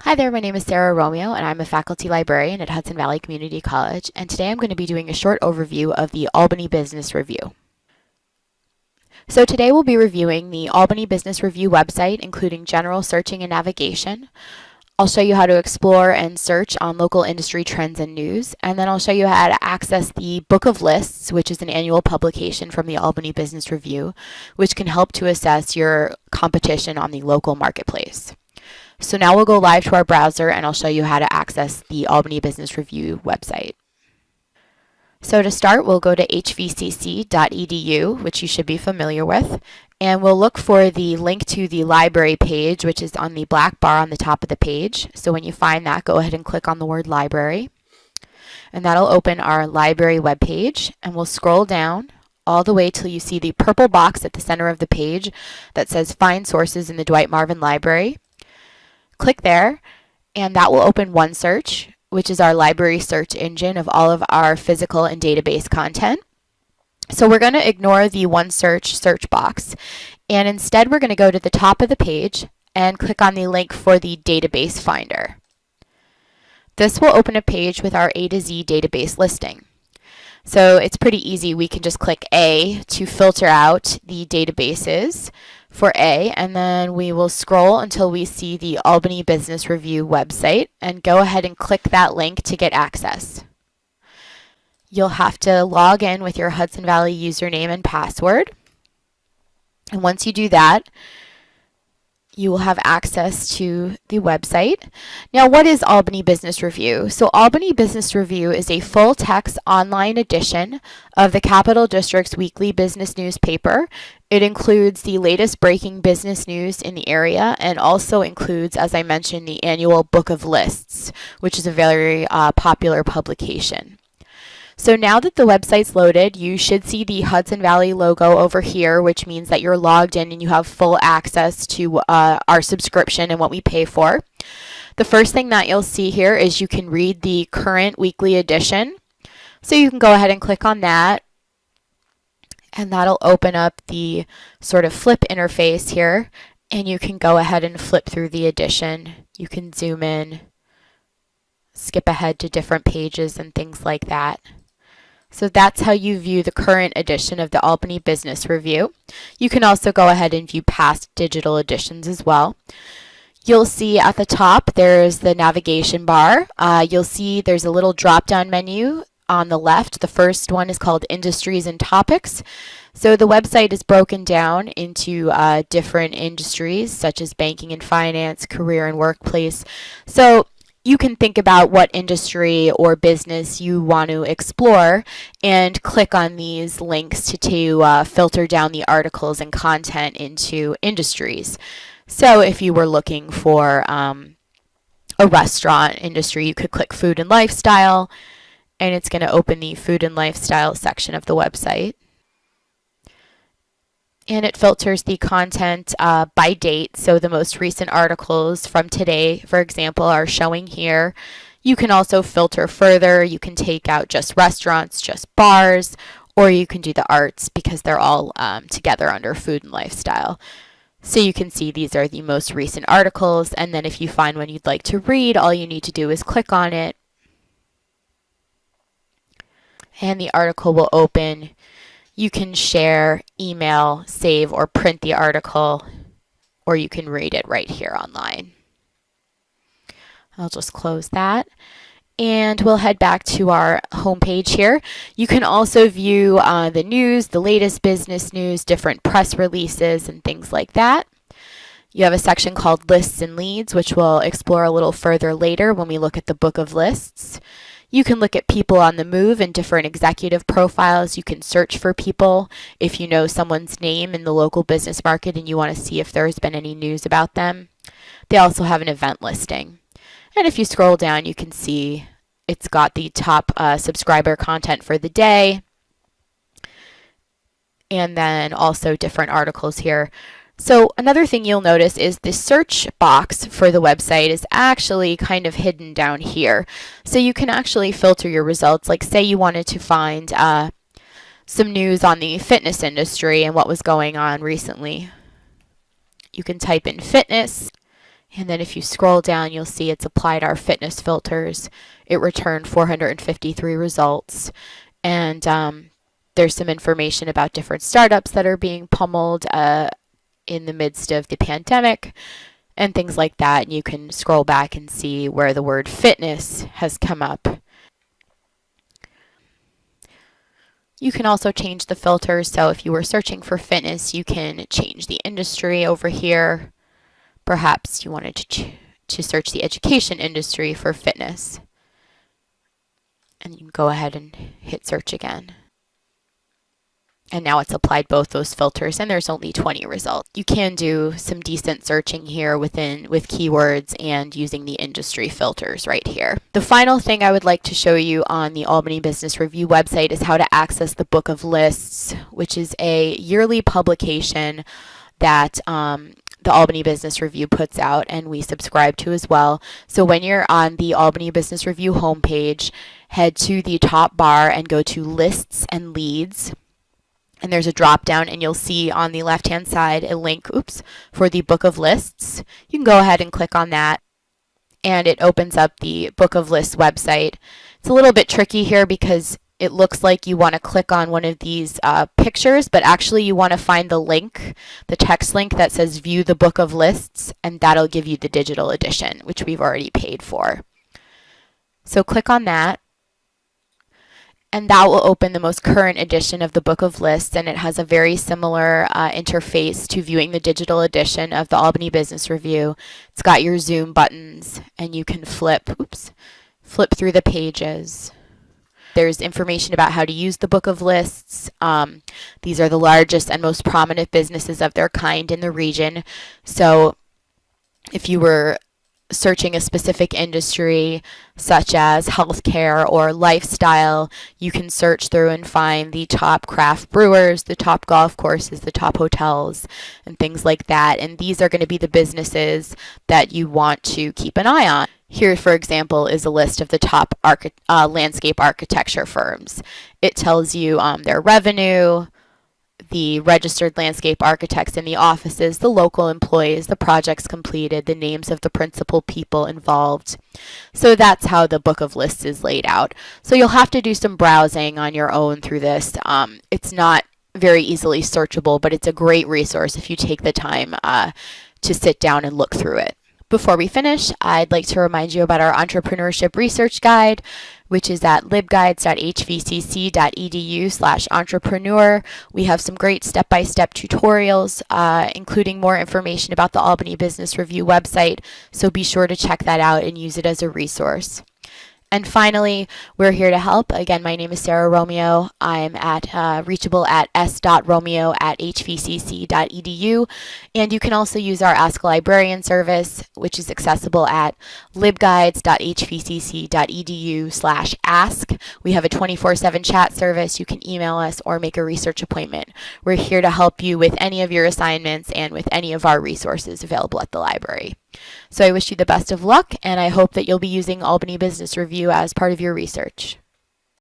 Hi there, my name is Sarah Romeo, and I'm a faculty librarian at Hudson Valley Community College, and today I'm going to be doing a short overview of the Albany Business Review. So today we'll be reviewing the Albany Business Review website, including general searching and navigation. I'll show you how to explore and search on local industry trends and news, and then I'll show you how to access the Book of Lists, which is an annual publication from the Albany Business Review, which can help to assess your competition on the local marketplace. So now we'll go live to our browser and I'll show you how to access the Albany Business Review website. So to start, we'll go to hvcc.edu, which you should be familiar with, and we'll look for the link to the library page, which is on the black bar on the top of the page. So when you find that, go ahead and click on the word library, and that'll open our library webpage, and we'll scroll down all the way till you see the purple box at the center of the page that says Find Sources in the Dwight Marvin Library. Click there, and that will open OneSearch, which is our library search engine of all of our physical and database content. So we're going to ignore the OneSearch search box, and instead we're going to go to the top of the page and click on the link for the database finder. This will open a page with our A to Z database listing. So it's pretty easy. We can just click A to filter out the databases for A, and then we will scroll until we see the Albany Business Review website and go ahead and click that link to get access. You'll have to log in with your Hudson Valley username and password, and once you do that, you will have access to the website. Now, what is Albany Business Review? So Albany Business Review is a full-text online edition of the Capital District's weekly business newspaper. It includes the latest breaking business news in the area and also includes, as I mentioned, the annual Book of Lists, which is a very popular publication. So now that the website's loaded, you should see the Hudson Valley logo over here, which means that you're logged in and you have full access to our subscription and what we pay for. The first thing that you'll see here is you can read the current weekly edition. So you can go ahead and click on that, and that'll open up the sort of flip interface here, and you can go ahead and flip through the edition. You can zoom in, skip ahead to different pages and things like that. So that's how you view the current edition of the Albany Business Review. You can also go ahead and view past digital editions as well. You'll see at the top there's the navigation bar. You'll see there's a little drop-down menu on the left. The first one is called Industries and Topics. So the website is broken down into different industries such as banking and finance, career and workplace. So you can think about what industry or business you want to explore and click on these links to filter down the articles and content into industries. So if you were looking for a restaurant industry, you could click Food and Lifestyle, and it's going to open the Food and Lifestyle section of the website. And it filters the content by date. So the most recent articles from today, for example, are showing here. You can also filter further. You can take out just restaurants, just bars, or you can do the arts because they're all together under Food and Lifestyle. So you can see these are the most recent articles. And then if you find one you'd like to read, all you need to do is click on it, and the article will open. You can share, email, save, or print the article, or you can read it right here online. I'll just close that, and we'll head back to our homepage here. You can also view the news, the latest business news, different press releases, and things like that. You have a section called Lists and Leads, which we'll explore a little further later when we look at the Book of Lists. You can look at people on the move and different executive profiles. You can search for people if you know someone's name in the local business market and you want to see if there's been any news about them. They also have an event listing. And if you scroll down, you can see it's got the top subscriber content for the day, and then also different articles here. So another thing you'll notice is the search box for the website is actually kind of hidden down here. So you can actually filter your results. Like say you wanted to find some news on the fitness industry and what was going on recently. You can type in fitness And then if you scroll down, you'll see it's applied our fitness filters. It returned 453 results. And there's some information about different startups that are being pummeled in the midst of the pandemic and things like that. And you can scroll back and see where the word fitness has come up. You can also change the filters. So if you were searching for fitness, you can change the industry over here. Perhaps you wanted to search the education industry for fitness. And you can go ahead and hit search again. And now it's applied both those filters, and there's only 20 results. You can do some decent searching here with keywords and using the industry filters right here. The final thing I would like to show you on the Albany Business Review website is how to access the Book of Lists, which is a yearly publication that the Albany Business Review puts out and we subscribe to as well. So when you're on the Albany Business Review homepage, head to the top bar and go to Lists and Leads. And there's a drop down, and you'll see on the left hand side a link for the Book of Lists. You can go ahead and click on that, and it opens up the Book of Lists website. It's a little bit tricky here because it looks like you want to click on one of these pictures, but actually you want to find the link, the text link that says View the Book of Lists, and that'll give you the digital edition, which we've already paid for. So click on that, and that will open the most current edition of the Book of Lists, and it has a very similar interface to viewing the digital edition of the Albany Business Review. It's got your zoom buttons, and you can flip through the pages. There's information about how to use the Book of Lists. These are the largest and most prominent businesses of their kind in the region. So if you were searching a specific industry such as healthcare or lifestyle, you can search through and find the top craft brewers, the top golf courses, the top hotels, and things like that. And these are going to be the businesses that you want to keep an eye on. Here, for example, is a list of the top landscape architecture firms. It tells you their revenue, the registered landscape architects in the offices, the local employees, the projects completed, the names of the principal people involved. So that's how the Book of Lists is laid out. So you'll have to do some browsing on your own through this. It's not very easily searchable, but it's a great resource if you take the time to sit down and look through it. Before we finish, I'd like to remind you about our entrepreneurship research guide, which is at libguides.hvcc.edu/entrepreneur. We have some great step-by-step tutorials, including more information about the Albany Business Review website, so be sure to check that out and use it as a resource. And finally, we're here to help. Again, my name is Sarah Romeo. I'm reachable at s.romeo@hvcc.edu. And you can also use our Ask a Librarian service, which is accessible at libguides.hvcc.edu/ask. We have a 24/7 chat service. You can email us or make a research appointment. We're here to help you with any of your assignments and with any of our resources available at the library. So I wish you the best of luck, and I hope that you'll be using Albany Business Review as part of your research.